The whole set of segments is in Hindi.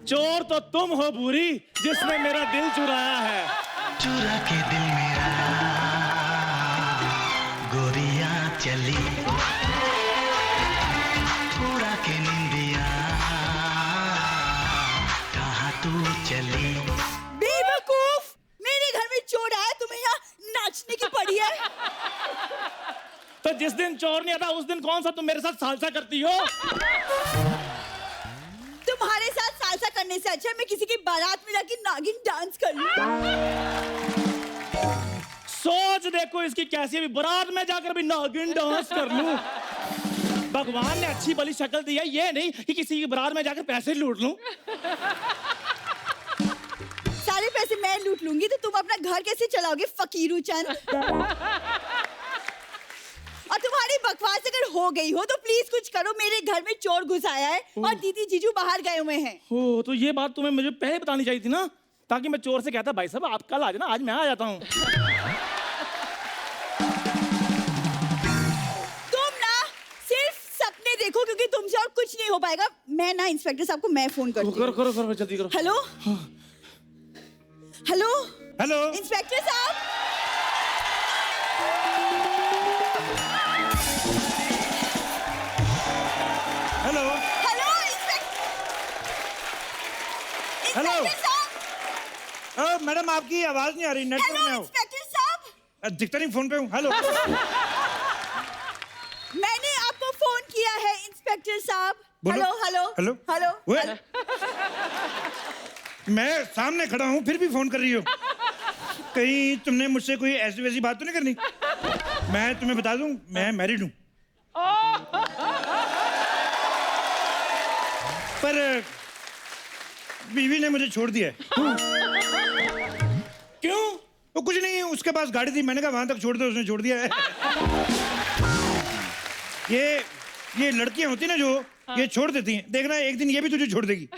चोर तो तुम हो भूरी जिसने मेरा दिल चुराया है। चुरा के दिल मेरा गोरिया चली, उड़ा के निंदिया कहाँ तू चली। बेवकूफ, मेरे घर में चोर आया, तुम्हें यहाँ नाचने की पड़ी है। तो जिस दिन चोर नहीं आता उस दिन कौन सा तुम मेरे साथ सालसा करती हो? तुम्हारे साथ सालसा करने से अच्छा मैं किसी की बारात में जाके नागिन डांस कर लूं। सोच देखो इसकी कैसी भी बारात में जाकर भी नागिन डांस कर लूं। भगवान ने अच्छी भली शक्ल दी है, ये नहीं कि किसी की बारात में जाकर पैसे लूट लूं। सारे पैसे मैं लूट लूंगी तो तुम अपना घर कैसे चलाओगे फकीरू चंद? और तुम्हारी बकवास अगर हो गई हो तो प्लीज कुछ करो, मेरे घर में चोर घुस आया है और दीदी जीजू बाहर गए हुए हैं। हो तो ये बात तुम्हें मुझे पहले बतानी चाहिए थी ना, ताकि मैं चोर से कहता भाई साहब आप कल आ जाना, आज मैं आ जाता हूँ। तुम ना सिर्फ सपने देखो क्योंकि तुमसे और कुछ नहीं हो पाएगा। मैं ना इंस्पेक्टर साहब को मैं फोन करती हूँ। करो करो करो जल्दी करो। हेलो हेलो हेलो इंस्पेक्टर साहब, हेलो हेलो हेलो इंस्पेक्टर साहब, मैडम आपकी आवाज नहीं आ रही, नेटवर्क में हेलो हो। इंस्पेक्टर साहब, दिखता नहीं फोन पे हूँ। हेलो मैंने आपको फोन किया है इंस्पेक्टर साहब। बोलो। हेलो हेलो हेलो हेलो ओए, मैं सामने खड़ा हूँ फिर भी फोन कर रही हो। कहीं तुमने मुझसे कोई ऐसी वैसी बात तो नहीं करनी? मैं तुम्हें बता दूं मैं मैरिड हूँ, पर बीवी ने मुझे छोड़ दिया है। क्यों? वो कुछ नहीं, उसके पास गाड़ी थी, मैंने कहा वहां तक छोड़ दो, उसने छोड़ दिया है। ये लड़कियां होती ना जो ये छोड़ देती हैं, देखना एक दिन ये भी तुझे छोड़ देगी।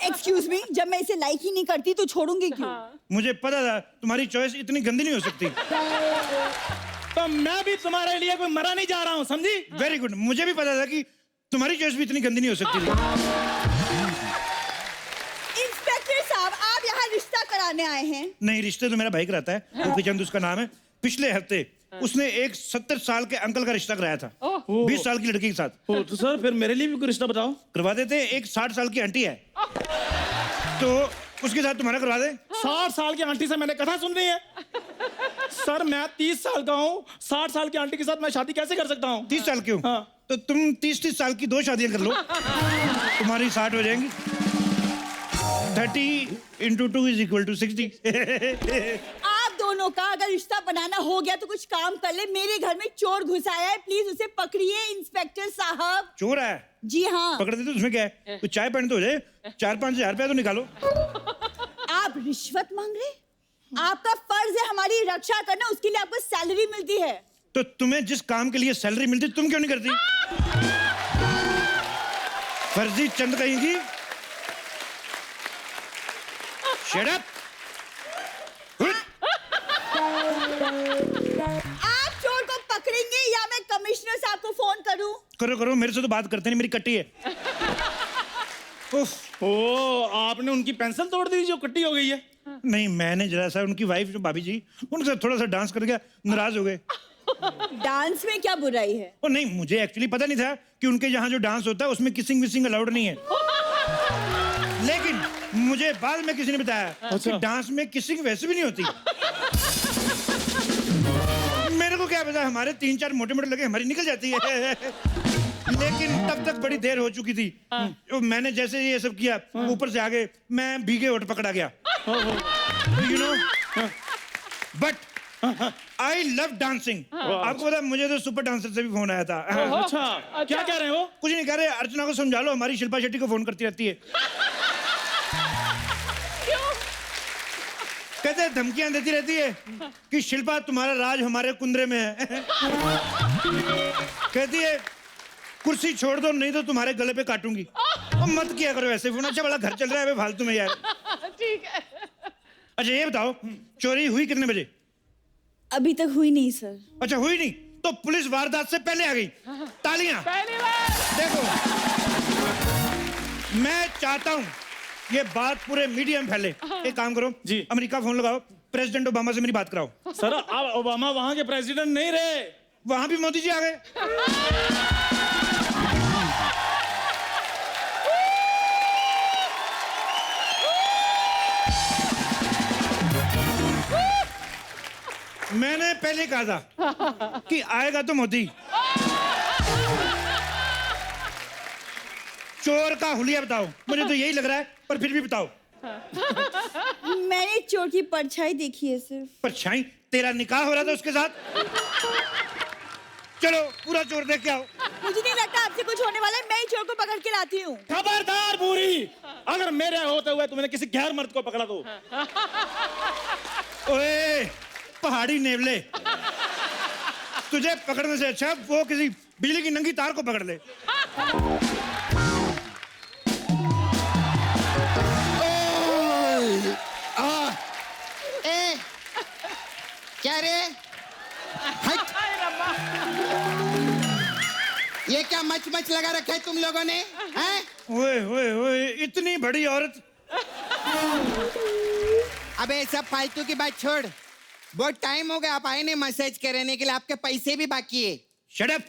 एक्सक्यूज मी, जब मैं इसे लाइक ही नहीं करती तो छोड़ूंगी क्यों? मुझे पता था तुम्हारी चॉइस इतनी गंदी नहीं हो सकती। तो मैं भी तुम्हारे लिए कोई मरा नहीं जा रहा हूँ, समझी? वेरी गुड, मुझे भी पता था कि तुम्हारी चॉइस भी इतनी गंदी नहीं हो सकती। इंस्पेक्टर साहब, आप यहाँ रिश्ता कराने आए हैं? नहीं, रिश्ते तो मेरा भाई कराता है, गोपी चंद उसका नाम है। पिछले हफ्ते उसने एक 70 साल के अंकल का रिश्ता कराया था 20 साल की लड़की के साथ। तो सर फिर मेरे लिए भी कोई रिश्ता बताओ। करवा देते। एक 60 साल की आंटी है तो उसके साथ तुम्हारा करवा दे। 60 साल की आंटी से मैंने कथा सुन रही है? सर मैं 30 साल का हूँ, 60 साल की आंटी के साथ मैं शादी कैसे कर सकता हूँ? 30 साल क्यों? हाँ। तो तुम 30 साल की 2 शादियां कर लो, तुम्हारी 60 हो जाएंगी। 30 × 2 = 60। आप दोनों का अगर रिश्ता बनाना हो गया तो कुछ काम कर ले। मेरे घर में चोर घुस आया है, प्लीज उसे पकड़िए इंस्पेक्टर साहब। चोर है? जी हाँ। पकड़ देते उसमें क्या है? तो चाय पानी तो हो जाए, 4-5 हजार रुपया तो निकालो। आप रिश्वत मांग रहे? आपका फर्ज है हमारी रक्षा करना, उसके लिए आपको सैलरी मिलती है। तो तुम्हें जिस काम के लिए सैलरी मिलती तुम क्यों नहीं करती? फर्जी चंद कहेंगी। Shut up! आप चोर को पकड़ेंगे या मैं कमिश्नर साहब को फोन करूं? करो करो, मेरे से तो बात करते नहीं, मेरी कट्टी है। उफ, ओ, आपने उनकी पेंसिल तोड़ दी जो कट्टी हो गई है। नहीं, मैंने जरा सा उनकी वाइफ जो भाभी जी, उनसे थोड़ा सा डांस कर गया, नाराज हो गए। डांस में क्या बुराई है? ओ नहीं, मुझे एक्चुअली पता नहीं था कि उनके यहाँ जो डांस होता है उसमें किसिंग विसिंग अलाउड नहीं है। लेकिन मुझे बाद में किसी ने बताया कि डांस में किसिंग वैसे भी नहीं होती। मेरे को क्या पता, हमारे 3-4 मोटे-मोटे लगे, हमारी निकल जाती है। लेकिन तब तक बड़ी देर हो चुकी थी। मैंने जैसे ये सब किया, ऊपर से आगे मैं भीगे होठ पकड़ा गया। You know, but I love dancing. आपको पता, मुझे तो सुपर डांसर से भी फोन आया था। अच्छा, क्या कह रहे हो? कुछ नहीं कह रहे, अर्चना को समझा लो, हमारी शिल्पा शेट्टी को फोन करती रहती है। कहते धमकियां देती रहती है कि शिल्पा तुम्हारा राज हमारे कुंदरे में है। कहती है कुर्सी छोड़ दो नहीं तो तुम्हारे गले पे काटूंगी। और मत किया करो ऐसे फोन, अच्छा बड़ा घर चल रहा है फालतू में यार। ठीक है। अच्छा ये बताओ, चोरी हुई कितने बजे? अभी तक हुई नहीं सर। अच्छा हुई नहीं, तो पुलिस वारदात से पहले आ गई। तालियां। पहली बार। देखो, मैं चाहता हूं ये बात पूरे मीडिया में फैले। एक काम करो जी। अमेरिका फोन लगाओ, प्रेसिडेंट ओबामा से मेरी बात कराओ। सर अब ओबामा वहां के प्रेसिडेंट नहीं रहे, वहां भी मोदी जी आ गए। मैंने पहले कहा था कि आएगा तो मोदी। चोर का हुलिया बताओ, मुझे तो यही लग रहा है, पर फिर भी बताओ। मैंने चोर की परछाई देखी है सिर्फ। परछाई? तेरा निकाह हो रहा था उसके साथ? चलो पूरा चोर देख के आओ। मुझे नहीं लगता आपसे कुछ होने वाला है, मैं ही चोर को पकड़ के लाती हूँ। खबरदार बूढ़ी, अगर मेरे होते हुए तुमने किसी गैर मर्द को पकड़ा तो। ओए पहाड़ी नेवले, तुझे पकड़ने से अच्छा वो किसी बिजली की नंगी तार को पकड़ ले। ए, क्या रे? हट! ये क्या मच मच लगा रखा है तुम लोगों ने? हैं? ओए ओए ओए, इतनी बड़ी औरत। अबे सब फालतू की बात छोड़। बहुत टाइम हो गया, आप आए नहीं मसाज कराने के लिए, आपके पैसे भी बाकी है। Shut up!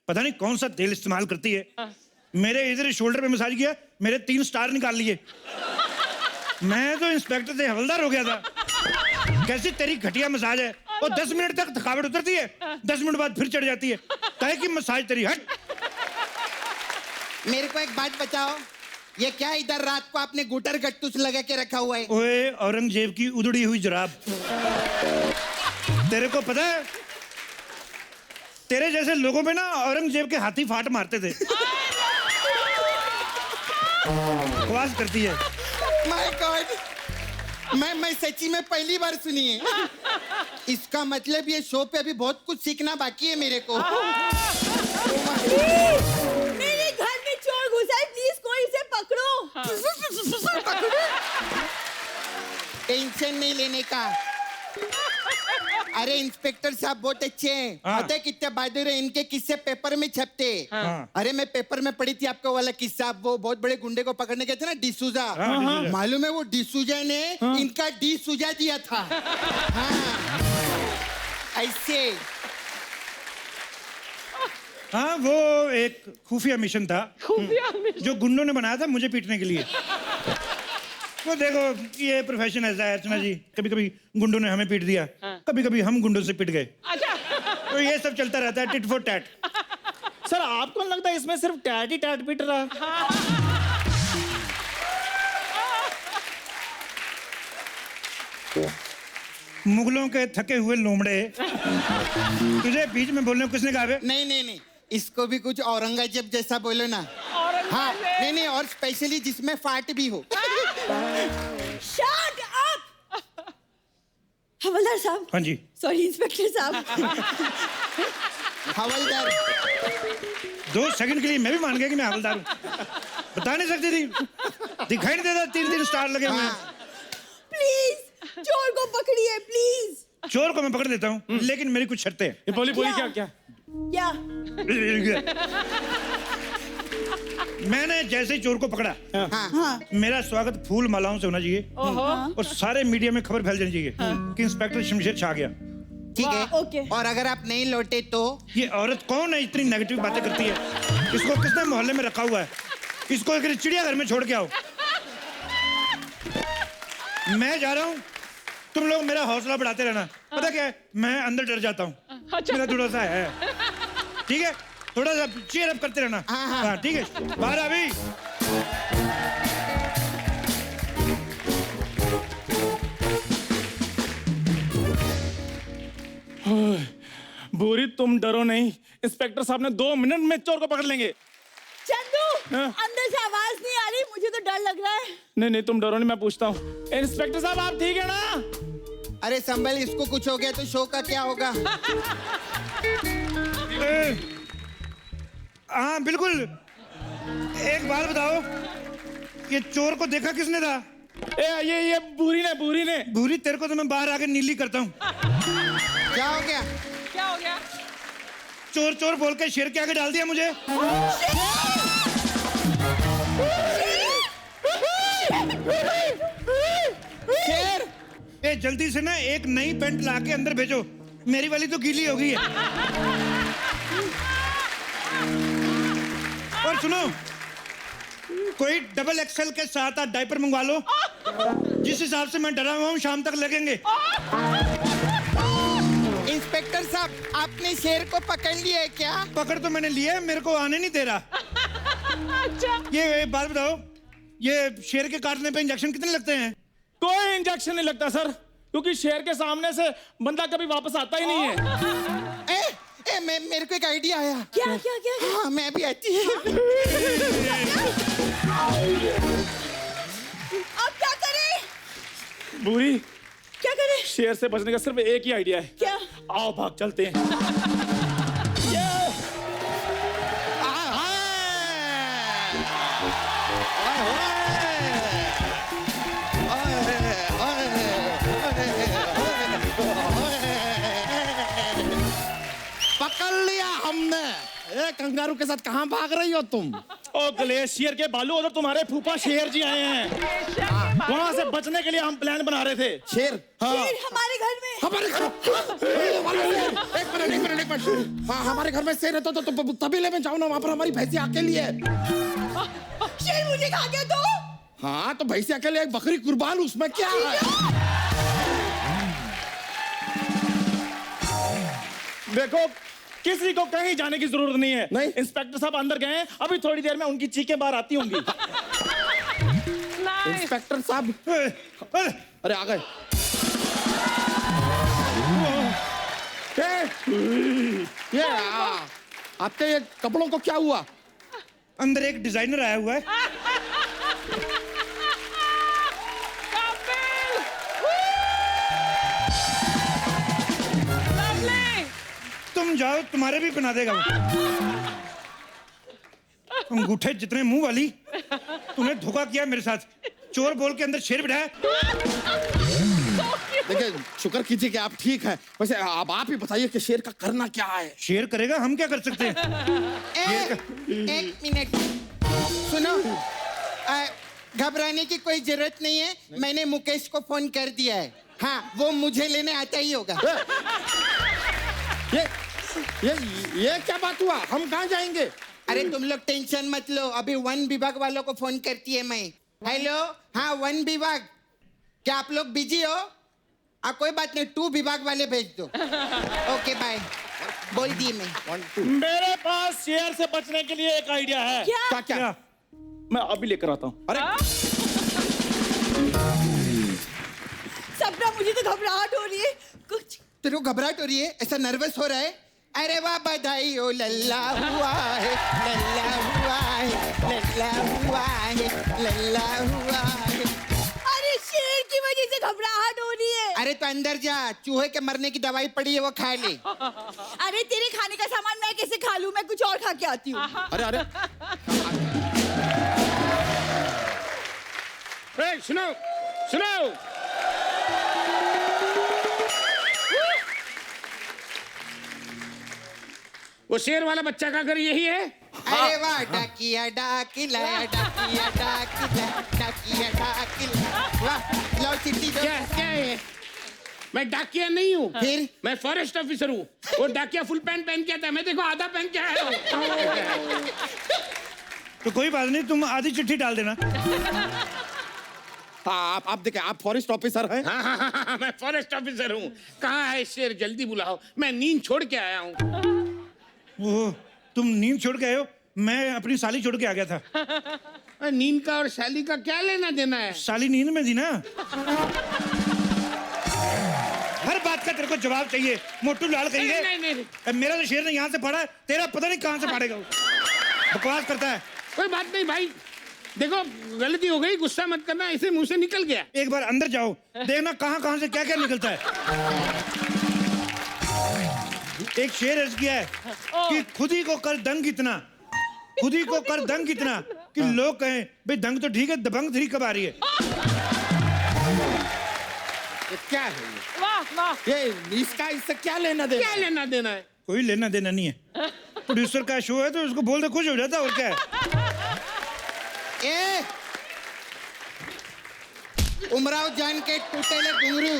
पता नहीं कौन सा तेल इस्तेमाल करती है। मेरे इधर शोल्डर पे मसाज किया, मेरे 3 स्टार निकाल लिए। मैं तो इंस्पेक्टर से हवलदार हो गया था। कैसी तेरी घटिया मसाज है, और 10 मिनट तक थकावट उतरती है, 10 मिनट बाद फिर चढ़ जाती है। काहे की मसाज तेरी? हट! मेरे को एक बात बताओ, ये क्या इधर रात को आपने गुटर गट्टूस लगा के रखा हुआ है? ओए औरंगजेब की उधड़ी हुई जुराब। तेरे को पता है, तेरे जैसे लोगों पे ना औरंगजेब के हाथी फाट मारते थे। बकवास करती है। माय गॉड, मैं सच्ची में पहली बार सुनी है। इसका मतलब ये शो पे अभी बहुत कुछ सीखना बाकी है मेरे को। मेरे घर में चोर घुसा है, प्लीज कोई इसे पकड़ो। टेंशन नहीं लेने का। अरे इंस्पेक्टर साहब बहुत अच्छे हैं। हाँ। पता है कितने बहादुर हैं, इनके किस्से पेपर में छपते। हाँ। अरे मैं पेपर में पढ़ी थी आपको वाला किस्सा, वो बहुत बड़े गुंडे को पकड़ने गए थे ना, डिसूजा। हाँ, डिसूजा। मालूम है वो डिसूजा ने इनका डी सुजा दिया था। हाँ। ऐसे हाँ, वो एक खुफिया मिशन था जो गुंडों ने बनाया था मुझे पीटने के लिए। वो देखो, ये प्रोफेशन ऐसा है अर्चना जी, कभी कभी गुंडों ने हमें पीट दिया, कभी कभी हम गुंडों से पिट गए। तो ये सब चलता रहता है, टिट फॉर टैट। सर आपको नहीं लगता इसमें सिर्फ टैट ही टैट पिट रहा? मुगलों के थके हुए लोमड़े, तुझे बीच में बोलने को किसने कहा बे? नहीं, इसको भी कुछ औरंगजेब जैसा बोलो ना। हाँ, नहीं, और स्पेशली जिसमें फाट भी हो। Shut up! हवलदार साहब। हाँ जी। सॉरी इंस्पेक्टर साहब। हवलदार 2 सेकंड के लिए मैं भी मान गया कि मैं हवलदार हूँ। बता नहीं सकती थी, दिखाई नहीं देता 3 स्टार लगे हुए हैं। प्लीज चोर को पकड़िए प्लीज। चोर को मैं पकड़ देता हूँ, लेकिन मेरी कुछ शर्तें हैं। ये बोली क्या? क्या? क्या? मैंने जैसे ही चोर को पकड़ा, हाँ। मेरा स्वागत फूल मालाओं से होना चाहिए, और सारे मीडिया में खबर फैल जानी चाहिए कि इंस्पेक्टर शमशेर छा गया। ठीक है। ओके। और अगर आप नहीं लौटे तो? ये औरत कौन है इतनी नेगेटिव बातें करती है? इसको किसने मोहल्ले में रखा हुआ है? इसको एक चिड़ियाघर में छोड़ के आओ। मैं जा रहा हूँ, तुम लोग मेरा हौसला बढ़ाते रहना। पता क्या है, मैं अंदर डर जाता हूँ, मेरा थोड़ा सा है। ठीक है, थोड़ा सा चीयर अप करते रहना। हाँ ठीक है, बाहर अभी। बुरी तुम डरो नहीं, इंस्पेक्टर साहब ने 2 मिनट में चोर को पकड़ लेंगे। चंदू, हाँ? अंदर से आवाज नहीं आ रही, मुझे तो डर लग रहा है। नहीं तुम डरो नहीं, मैं पूछता हूँ। इंस्पेक्टर साहब आप ठीक है ना? अरे संभल, इसको कुछ हो गया तो शो का क्या होगा? हाँ बिल्कुल। एक बात बताओ, ये चोर को देखा किसने था? ये बुरी ने। भूरी, तेरे को तो मैं बाहर आके नीली करता हूँ। क्या हो गया? चोर बोल के शेर के आगे डाल दिया मुझे। जल्दी से ना एक नई पैंट ला के अंदर भेजो, मेरी वाली तो गीली हो गई है। और सुनो, कोई डबल एक्सेल के साथ आप डायपर मंगवा लो, जिस हिसाब से मैं डरा हुआ हूँ शाम तक लगेंगे। इंस्पेक्टर साहब, आपने शेर को पकड़ लिया है क्या? पकड़ तो मैंने लिया है, मेरे को आने नहीं दे रहा। ये बात बताओ, ये शेर के काटने पे इंजेक्शन कितने लगते हैं? कोई इंजेक्शन नहीं लगता सर, क्योंकि शेर के सामने से बंदा कभी वापस आता ही नहीं है। मेरे को एक आइडिया आया। क्या क्या क्या, क्या? हाँ, मैं भी आती हूँ। अब क्या करें? बूढ़ी, क्या करें? शेर से बचने का सिर्फ एक ही आइडिया है। क्या? आओ भाग चलते हैं। पकड़ लिया हमने। ए कंगारू के साथ कहाँ भाग रही हो तुम? ओ ग्लेशियर के बालू, उधर तुम्हारे फूफा शेर जी आए हैं, वहां से बचने के लिए हम प्लान बना रहे थे। शेर? शेर हमारे घर में? हमारे घर? एक मिनट। हाँ, हमारे घर में शेर है तो तबेले में जाओ ना, वहाँ पर हमारी भैंसी अकेली है। शेर मुझे खा गया तो? हाँ, तो भैंसी अकेले, एक बकरी कुर्बान, उसमें क्या है? देखो, किसी को कहीं जाने की जरूरत नहीं है। नहीं? इंस्पेक्टर साहब अंदर गए हैं, अभी थोड़ी देर में उनकी चीखें बाहर आती होंगी। इंस्पेक्टर साहब, अरे आ गए। ये आपके ये कपड़ों को क्या हुआ? अंदर एक डिजाइनर आया हुआ है। तुम जाओ, तुम्हारे भी बना देगा वो। अंगूठे जितने मुंह वाली, तूने धोखा किया मेरे साथ। चोर बोल के अंदर शेर बिठाया। देखिए, शुक्र कीजिए कि आप ठीक हैं। वैसे अब आप ही बताइए कि शेर का करना क्या है? शेर करेगा, हम क्या कर सकते हैं? एक मिनट सुनो, घबराने की कोई जरूरत नहीं है। मैंने मुकेश को फोन कर दिया है। हाँ, वो मुझे लेने आता ही होगा। ये क्या बात हुआ? हम कहाँ जाएंगे? अरे तुम लोग टेंशन मत लो, अभी वन विभाग वालों को फोन करती है मैं। हेलो, हाँ वन विभाग, क्या आप लोग बिजी हो? कोई बात नहीं, 2 विभाग वाले भेज दो। ओके बाय, बोल दिए मैं। मेरे पास शेर से बचने के लिए एक आइडिया है। क्या? क्या? मैं अभी लेकर आता हूँ। अरे सपना, मुझे तो घबराहट हो रही है कुछ। तेरे को घबराहट हो रही है? ऐसा नर्वस हो रहा है? अरे वाह, बधाई हो, लल्ला हुआ है, लल्ला हुआ है, लल्ला हुआ है, लल्ला हुआ है। अरे शेर की वजह से घबराहट हो रही है। अरे तो अंदर जा, चूहे के मरने की दवाई पड़ी है, वो खा ले। अरे तेरे खाने का सामान मैं कैसे खा लूं? मैं कुछ और खा के आती हूँ। अरे सुनो। वो शेर वाला बच्चा का घर यही है? अरे वाह, डाकिया डाकिला, डाकिया डाकिला, डाकिया डाकिला। वाह, लो चिट्ठी दो। क्या है? मैं डाकिया नहीं हूँ। फिर? मैं फॉरेस्ट ऑफिसर हूँ। वो डाकिया फुल पैंट पहन के आता है, मैं देखो आधा पहन के आया हूँ। तो कोई बात नहीं, तुम आधी चिट्ठी डाल देना। हाँ, आप देखिए, आप फॉरेस्ट ऑफिसर हैं? हाँ, मैं फॉरेस्ट ऑफिसर हूँ। कहाँ है शेर? जल्दी बुलाओ, मैं नींद छोड़ के आया हूँ। ओह, तुम नींद छोड़ के आए हो? मैं अपनी साली छोड़ के आ गया था। नींद का और शाली का क्या लेना देना है? साली नींद में थी ना। हर बात का तेरे को जवाब चाहिए, मोटू लाल कहिए। नहीं। मेरा तो शेर ने यहाँ से पढ़ा है, तेरा पता नहीं कहाँ से पढ़ेगा। बकवास करता है। कोई बात नहीं भाई, देखो गलती हो गई, गुस्सा मत करना, ऐसे मुंह से निकल गया। एक बार अंदर जाओ, देखना कहाँ से क्या क्या निकलता है। एक शेर अर्ज किया है कि खुद ही को कर दंग इतना कि लोग कहें भाई दंग तो ठीक है, दबंग 3 कब आ रही है? ये क्या है? ये इसका इससे क्या लेना देना? क्या लेना देना है? कोई लेना देना नहीं है। प्रोड्यूसर का शो है तो उसको बोल दे, खुश हो जाता है, और क्या है। ए, उमराव जान के टूटेले घुंगरू,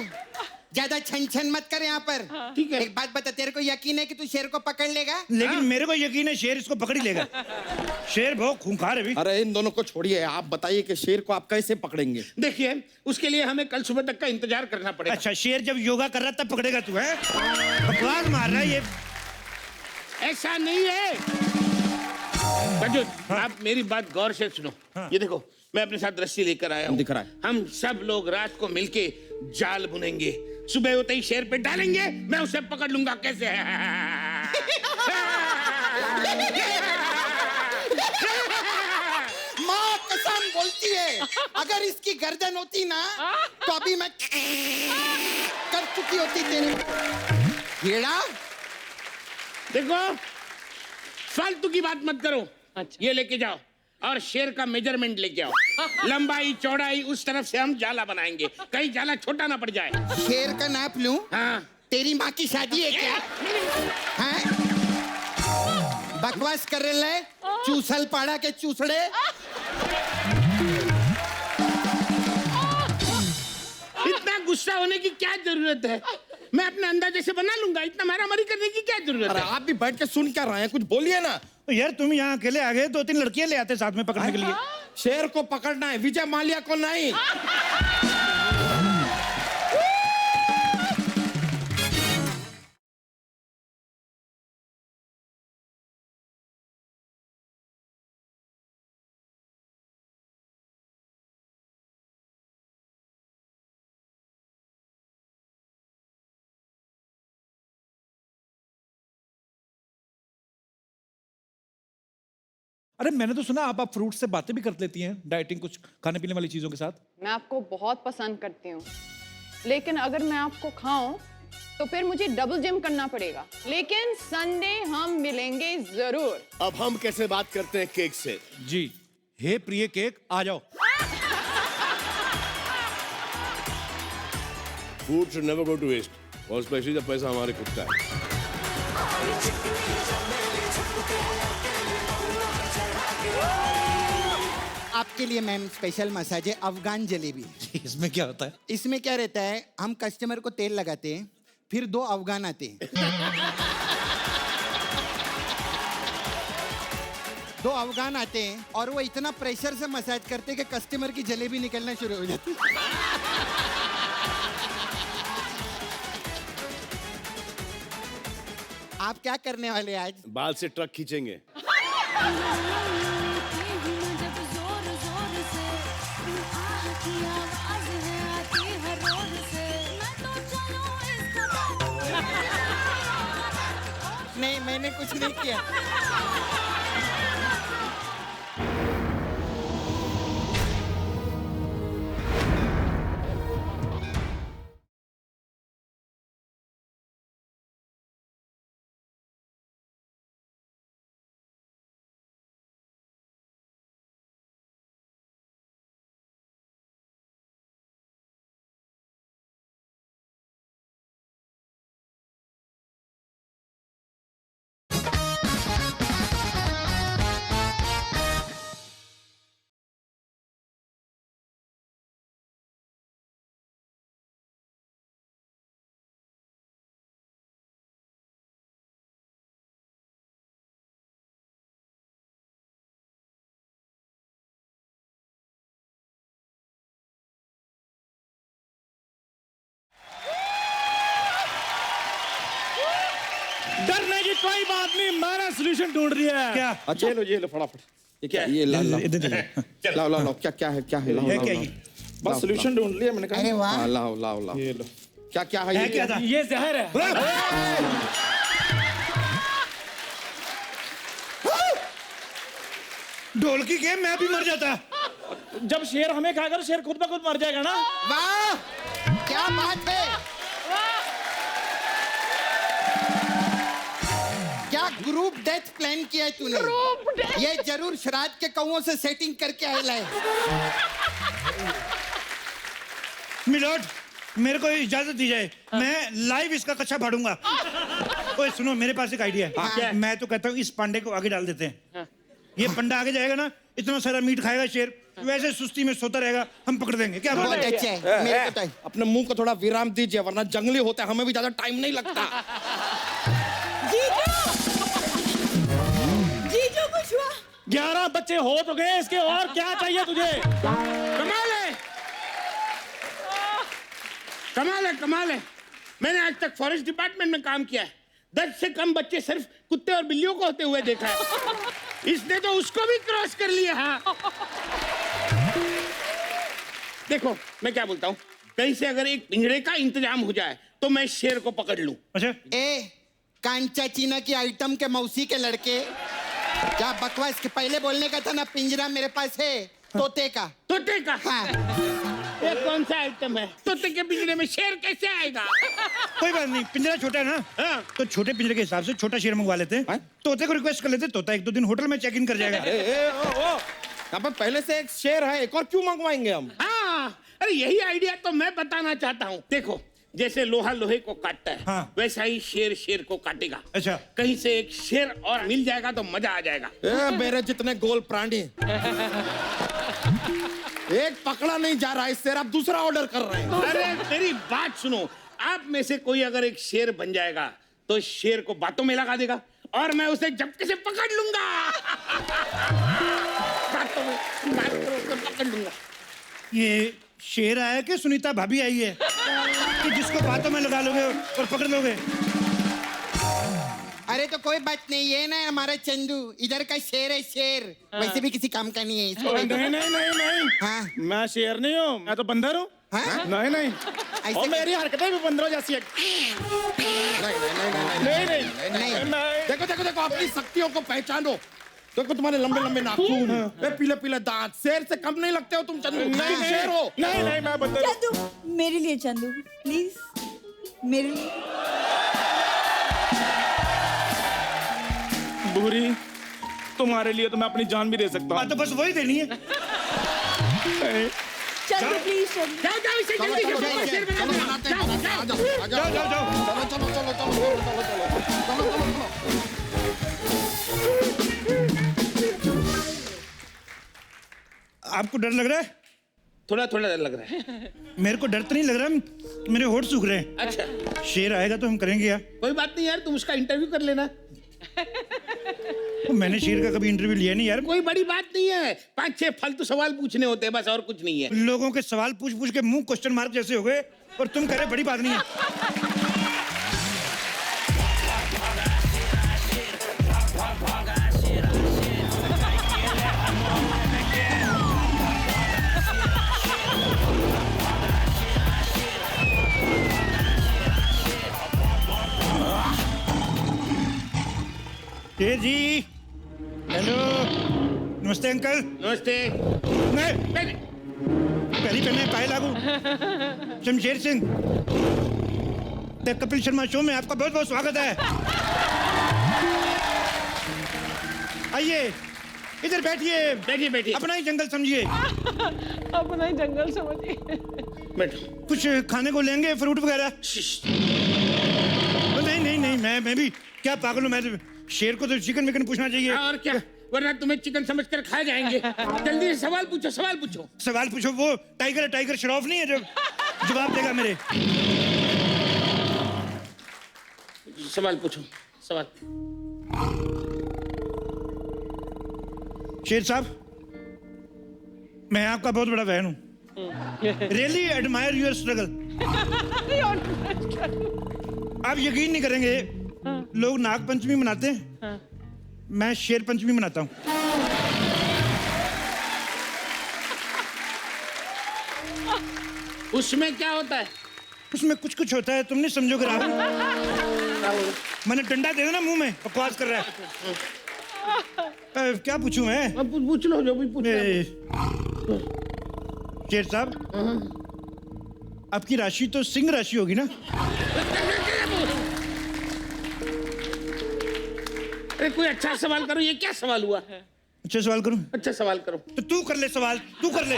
ज्यादा छन छन मत कर यहाँ पर। ठीक है। एक बात बता, तेरे को यकीन है कि तू शेर को पकड़ लेगा? लेकिन मेरे को यकीन है शेर इसको पकड़ ही लेगा। शेर बहुत खूंखार है भी। अरे इन दोनों को छोड़िए, आप बताइए कि शेर को आप कैसे पकड़ेंगे? देखिए, उसके लिए हमें कल सुबह तक का इंतजार करना पड़ेगा। अच्छा, शेर जब योगा कर रहा तब पकड़ेगा तू? है बकवास मार रहा है ये। ऐसा नहीं है प्रज्वल, आप मेरी बात गौर से सुनो। ये देखो, मैं अपने साथ रस्सी लेकर आया हूँ। दिख रहा है। हम सब लोग रात को मिलके जाल बुनेंगे, सुबह होते ही शेर पे डालेंगे, मैं उसे पकड़ लूंगा। कैसे है? माँ कसम बोलती है, अगर इसकी गर्दन होती ना तो अभी मैं कर चुकी होती तेरे कीड़ा। देखो, फालतू की बात मत करो। ये लेके जाओ और शेर का मेजरमेंट लेके आओ। लंबाई चौड़ाई उस तरफ से हम जाला बनाएंगे, कहीं जाला छोटा ना पड़ जाए। शेर का नाप लूं? हाँ। तेरी माँ की शादी है क्या? हाँ? बकवास कर रहे हैं, चूसल पाड़ा के चूसड़े। इतना गुस्सा होने की क्या जरूरत है? मैं अपने अंदाजे से बना लूंगा, इतना मारामारी करने की क्या जरूरत अरे है? आप भी बैठ के सुन क्या रहे हैं? कुछ बोलिए ना। तो यार तुम यहाँ अकेले आ गए, 2-3 लड़कियां ले आते साथ में पकड़ने के लिए। शेर को पकड़ना है, विजय माल्या को नहीं। अरे मैंने तो सुना आप फ्रूट से बातें भी कर लेती हैं, डाइटिंग कुछ खाने पीने वाली चीजों के साथ। मैं आपको बहुत पसंद करती हूँ, लेकिन अगर मैं आपको खाऊं तो फिर मुझे डबल जिम करना पड़ेगा। लेकिन संडे हम मिलेंगे जरूर। अब हम कैसे बात करते हैं केक से? जी, हे प्रिय केक आ जाओ। Food should never go to waste, और स्पेशली जब पैसा हमारे खुद का है। आपके लिए मैम स्पेशल मसाज है, अफगान जलेबी। इसमें क्या होता है? इसमें क्या रहता है, हम कस्टमर को तेल लगाते हैं, फिर 2 अफगान आते हैं। 2 अफगान आते हैं और वो इतना प्रेशर से मसाज करते हैं कि कस्टमर की जलेबी निकलना शुरू हो जाती है। आप क्या करने वाले आज? बाल से ट्रक खींचेंगे। नहीं, मैंने कुछ नहीं किया। डरने की कोई बात नहीं, मैंने सोल्यूशन ढूंढ लिया है। क्या? अच्छा ये लो फटाफट। ये क्या? ये ला ला लाओ लाओ लाओ। क्या क्या है? क्या है? लाओ है लाओ, क्या लाओ। ये? बस सोल्यूशन ढूंढ लिया मैंने कहा। अरे वाह। हाँ, लाओ लाओ लाओ। ये लो। क्या क्या है? है क्या था? ये जहर है। ढोलकी के मैं भी मर जाता। जब शेर हमें खाएगा तो शेर खुद ब खुद मर जाएगा ना। वाह, क्या बात है। क्या ग्रुप डेथ प्लान किया है तूने? ये जरूर श्राद्ध के कौओं से सेटिंग करके आया है। मिलोड, मेरे को इजाजत दी जाए, मैं लाइव इसका कच्चा फाड़ूंगा। ओए सुनो, मेरे पास एक आइडिया है। मैं तो कहता हूँ इस पांडे को आगे डाल देते हैं। ये पंडा आगे जाएगा ना, इतना सारा मीट खाएगा शेर, वैसे सुस्ती में सोता रहेगा, हम पकड़ देंगे। क्या बात बहुत है? अच्छा है, मेरे को तो अपने मुंह को थोड़ा विराम दीजिए, वरना जंगली होते हैं, हमें भी ज्यादा टाइम नहीं लगता। जीजू कुछ हुआ? 11 बच्चे हो तो गए इसके, और क्या चाहिए तुझे? कमाल है, कमाल है, कमाल है। मैंने आज तक फॉरेस्ट डिपार्टमेंट में काम किया है, 10 से कम बच्चे सिर्फ कुत्ते और बिल्लियों को होते हुए देखा है। इसने तो उसको भी क्रॉस कर लिया। हाँ देखो, मैं क्या बोलता हूँ, कहीं से अगर एक पिंजरे का इंतजाम हो जाए तो मैं शेर को पकड़ लूं। अच्छा, ए कांचा चीना की आइटम के मौसी के लड़के, क्या बकवास के पहले बोलने का था ना, पिंजरा मेरे पास है तोते का। तोते का? हाँ, ये कौन सा आइटम है? तोते के पिंजरे में शेर कैसे आएगा? कोई बात नहीं, पिंजरा छोटा है ना, हाँ। तो छोटे पिंजरे के हिसाब से छोटा शेर मंगवा लेते हैं। तोते को रिक्वेस्ट कर लेते, तोता 1-2 दिन होटल में चेक इन कर जाएगा। यहाँ पर पहले से एक शेर है, एक और क्यों मंगवाएंगे हम? हाँ, अरे यही आइडिया तो मैं बताना चाहता हूँ। देखो, जैसे लोहा लोहे को काटता है, हाँ। वैसा ही शेर शेर को काटेगा। अच्छा, कहीं से एक शेर और मिल जाएगा तो मजा आ जाएगा। मेरे जितने गोल प्राणी एक पकड़ा नहीं जा रहा है शेर, आप दूसरा ऑर्डर कर रहे हैं। अरे मेरी बात सुनो, आप में से कोई अगर एक शेर बन जाएगा तो शेर को बातों में लगा देगा और मैं उसे झपके से पकड़ लूंगा। बातों में पकड़ लूंगा। ये शेर आया कि सुनीता भाभी आई है कि जिसको बातों में लगा लोगे और पकड़ लोगे? अरे तो कोई बात नहीं, ये ना हमारा चंदू इधर का शेर है, शेर वैसे भी किसी काम का नहीं है इसको। नहीं नहीं नहीं नहीं, हाँ मैं शेर नहीं हूँ, मैं तो बंदर हूँ। हाँ? नहीं नहीं, ऐसे और मेरी हरकतें भी बंदरों जैसी है। नहीं नहीं नहीं। नहीं, देखो देखो देखो, अपनी शक्तियों को पहचानो। देखो तुम्हारे लंबे लंबे नाखून, पीले पीले दांत, शेर से कम नहीं लगते हो तुम चंदू। नहीं शेर हो। नहीं नहीं, मैं बंदर हूँ। चंदू, मेरे लिए चंदू प्लीज, मेरे लिए। बुरी, तुम्हारे लिए तो मैं अपनी जान भी दे सकता हूँ। तो बस वही देनी है। चंदू प्लीज, चंदू। जाओ जाओ, इसे जल्दी से ऊपर शेर बना दो। बनाते हैं, बनाते हैं, जाओ जाओ जाओ। चलो चलो चलो चलो चलो चलो चलो चलो। आपको डर लग रहा है? थोड़ा थोड़ा डर लग रहा है। मेरे को डर तो नहीं लग रहा, मेरे होठ सूख रहे हैं। अच्छा, शेर आएगा तो हम करेंगे यार। कोई बात नहीं यार, तुम उसका इंटरव्यू कर लेना। तो मैंने शेर का कभी इंटरव्यू लिया नहीं यार। कोई बड़ी बात नहीं है, 5-6 फालतू सवाल पूछने होते हैं बस, और कुछ नहीं है। लोगों के सवाल पूछ पूछ के मुंह क्वेश्चन मार्क जैसे हो गए, और तुम कह रहे बड़ी बात नहीं है। शेर जी, हेलो, नमस्ते अंकल। नमस्ते। नहीं, पहली पहले पाए लागू। शमशेर सिंह, द कपिल शर्मा शो में आपका बहुत बहुत स्वागत है। आइए, इधर बैठिए। बैठिए बैठिए। अपना ही जंगल समझिए। अपना ही जंगल समझिए। बैठो। कुछ खाने को लेंगे, फ्रूट वगैरह? नहीं नहीं नहीं, मैं भी क्या पागल हूँ, मैं शेर को तो चिकन विकन पूछना चाहिए। और क्या, वरना तुम्हें चिकन समझकर खा जाएंगे। जल्दी से सवाल पूछो, सवाल पूछो। सवाल पूछो। वो टाइगर है, टाइगर श्रॉफ नहीं है जो जवाब देगा मेरे। सवाल पूछो, सवाल। शेर साहब, मैं आपका बहुत बड़ा फैन हूँ। Really admire your struggle. आप यकीन नहीं करेंगे, लोग नाग पंचमी मनाते हैं, मैं शेर पंचमी मनाता हूँ। उसमें क्या होता है? उसमें कुछ कुछ होता है, तुम नहीं समझोगे राहुल। मैंने डंडा दे देना मुंह में, बकवास कर रहा है। क्या पूछूं मैं? अब पूछ लो जो भी पूछना है। शेर साहब, आपकी राशि तो सिंह राशि होगी ना? अरे कोई अच्छा सवाल करो, ये क्या सवाल हुआ? अच्छा सवाल करूं? अच्छा सवाल करो। तो तू कर ले सवाल, तू कर ले।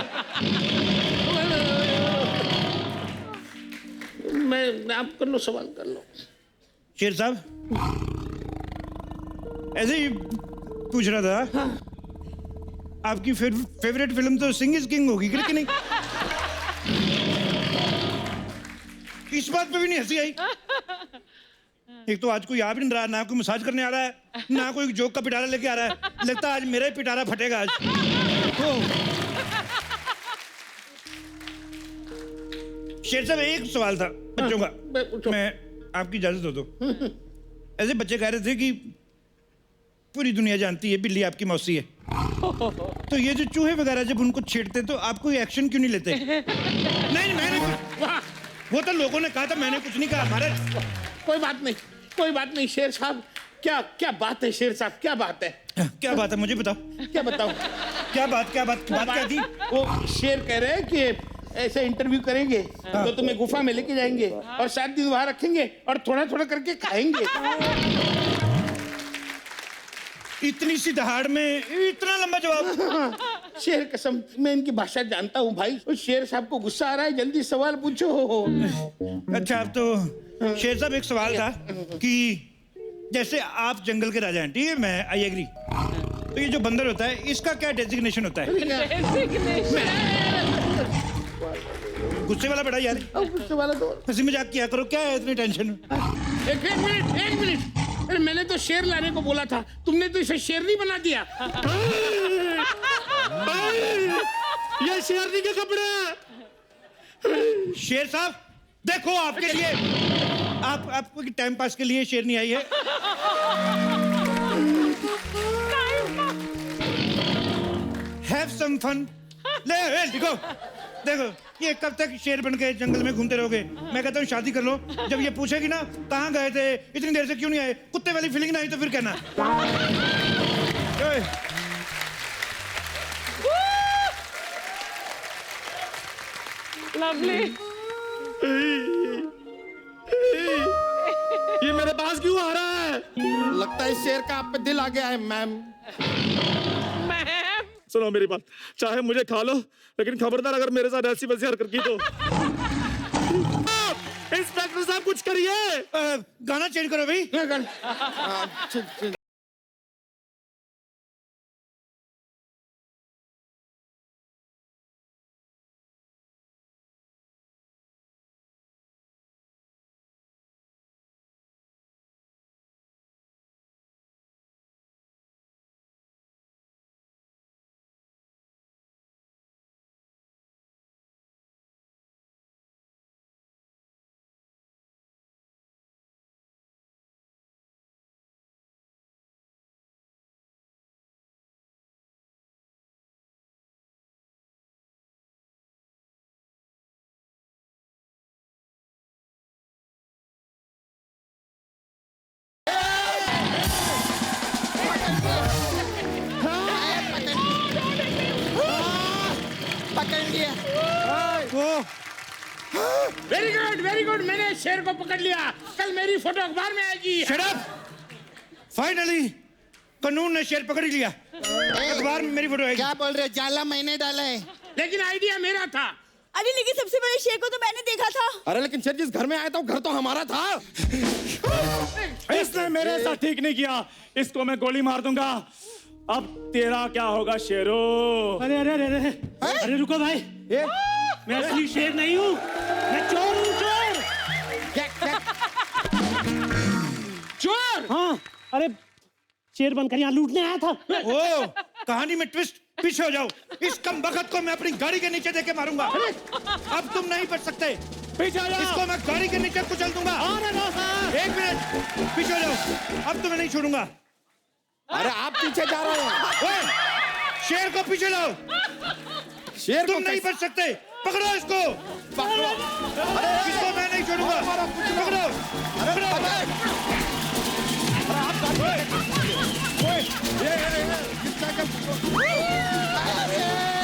मैं आप कर लो, सवाल कर लो। शेर साहब, ऐसे ही पूछ रहा था, आपकी फेवरेट फिल्म तो सिंग इज किंग होगी कि नहीं? इस बात पे भी नहीं हंसी आई। एक तो आज कोई आ भी नहीं रहा, ना कोई मसाज करने आ रहा है, ना कोई जोक का पिटारा लेके आ रहा है। लगता है आज मेरा ही पिटारा फटेगा आज। शेर साहब, एक सवाल था बच्चों का, मैं आपकी इजाजत हो तो। ऐसे बच्चे कह रहे थे कि पूरी दुनिया जानती है बिल्ली आपकी मौसी है, तो ये जो चूहे वगैरह जब उनको छेड़ते तो आप कोई एक्शन क्यों नहीं लेते? नहीं, मैंने वो तो लोगों ने कहा था, मैंने कुछ नहीं कहा। हमारे कोई बात नहीं, कोई बात नहीं शेर साहब। क्या क्या बात है शेर साहब, क्या बात है? क्या बात है मुझे बताओ। क्या बताओ? क्या बात क्या थी? वो शेर कह रहे हैं कि ऐसे इंटरव्यू करेंगे तो तुम्हें गुफा में लेके जाएंगे और 7 दिन वहां रखेंगे और थोड़ा थोड़ा करके खाएंगे। इतनी सी दहाड़ में इतना लंबा जवाब? शेर कसम, मैं इनकी भाषा जानता हूँ भाई। उस शेर साहब को गुस्सा आ रहा है, जल्दी सवाल पूछो। अच्छा, अब तो शेर साहब एक सवाल था कि जैसे आप जंगल के राजा हैं, ठीक है, मैं आई एग्री, तो ये जो बंदर होता है इसका क्या डेजिग्नेशन होता है? गुस्से वाला बेटा यार, गुस्से वाला तो हंसी मजाक किया करो, क्या है इतनी टेंशन? एक मिनट, अरे मैंने तो शेर लाने को बोला था, तुमने तो इसे शेरनी बना दिया। ये शेरनी के कपड़े। शेर साहब देखो, आपके लिए आपको टाइम पास के लिए शेरनी आई है। Have some fun. ले देखो ये कब तक शेर बन के जंगल में घूमते रहोगे? मैं कहता हूँ शादी कर लो। जब ये पूछेगी ना कहाँ गए थे, इतनी देर से क्यों नहीं आए, कुत्ते वाली फीलिंग ना आई तो फिर कहना। लवली। ये मेरे पास क्यों आ रहा है? लगता है शेर का आप पे दिल आ गया है मैम। सुनो मेरी बात, चाहे मुझे खा लो लेकिन खबरदार अगर मेरे साथ ऐसी वैसी हरकत की तो। इंस्पेक्टर साहब कुछ करिए। गाना चेंज करो भाई। वेरी गुड, मैंने शेर को पकड़ लिया। कल मेरी फोटो अखबार में आएगी। Shut up! फाइनली कानून ने शेर पकड़ ही लिया, अखबार में मेरी फोटो आएगी। क्या बोल रहे? जाला मैंने डाला है, लेकिन आइडिया मेरा था। अरे लेकिन सबसे बड़े शेर को तो मैंने देखा था। अरे लेकिन शेर जिस घर में आया था वो घर तो हमारा था। इसने मेरे साथ ठीक नहीं किया, इसको मैं गोली मार दूंगा। अब तेरा क्या होगा शेरो? अरे अरे अरे अरे अरे रुको भाई, मैं असली शेर नहीं हूँ, मैं चोर हूँ, चोर। चोर? हाँ, अरे शेर बनकर यहाँ लूटने आया था। ओ, कहानी में ट्विस्ट। पीछे हो जाओ, इस कम बखत को मैं अपनी गाड़ी के नीचे देके मारूंगा। अब तुम नहीं बच सकते। पीछे हो जाओ। इसको मैं गाड़ी के नीचे कुचल दूंगा। एक मिनट, पीछे हो जाओ, अब तुम्हें नहीं छोड़ूंगा। अरे आप पीछे जा रहे हैं। ओए, शेर को पीछे लाओ। शेर तुम नहीं बच सकते, पकड़ो इसको। पकड़ो। अरे इसको मैं नहीं छोड़ूंगा, पकड़ो, पकड़ो। ये